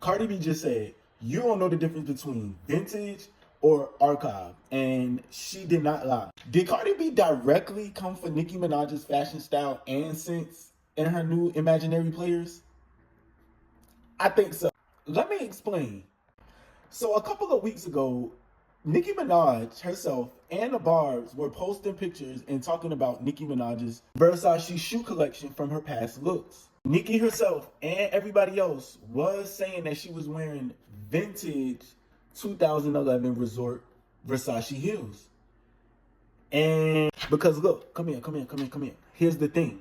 Cardi B just said, you don't know the difference between vintage or archive. And she did not lie. Did Cardi B directly come for Nicki Minaj's fashion style and sense in her new imaginary players? I think so. Let me explain. So a couple of weeks ago, Nicki Minaj herself and the Barbs were posting pictures and talking about Nicki Minaj's Versace shoe collection from her past looks. Nicki herself and everybody else was saying that she was wearing vintage 2011 resort Versace heels. And because look, come here. Here's the thing.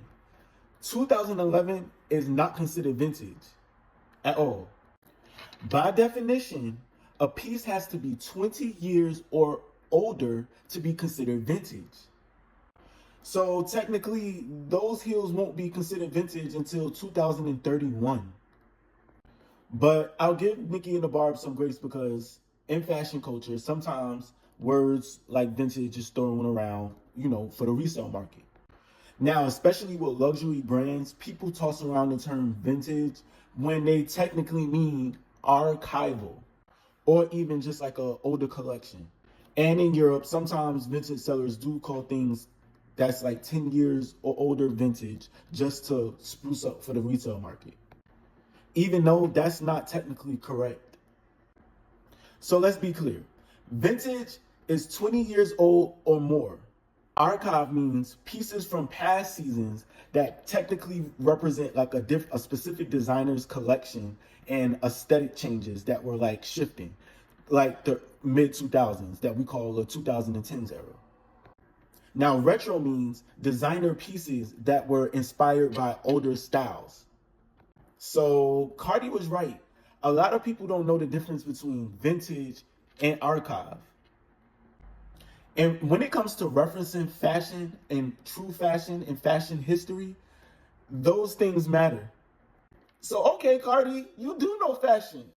2011 is not considered vintage at all. By definition, a piece has to be 20 years or older to be considered vintage. So technically, those heels won't be considered vintage until 2031. But I'll give Nicki and the Barb some grace because in fashion culture, sometimes words like vintage is thrown around, for the resale market. Now, especially with luxury brands, people toss around the term vintage when they technically mean archival or even just like a older collection. And in Europe, sometimes vintage sellers do call things that's like 10 years or older vintage just to spruce up for the retail market, even though that's not technically correct. So let's be clear. Vintage is 20 years old or more. Archive means pieces from past seasons that technically represent like a specific designer's collection and aesthetic changes that were like shifting, like the mid 2000s that we call the 2010s era. Now, retro means designer pieces that were inspired by older styles. So Cardi was right. A lot of people don't know the difference between vintage and archive. And when it comes to referencing fashion and true fashion and fashion history, those things matter. So, okay, Cardi, you do know fashion.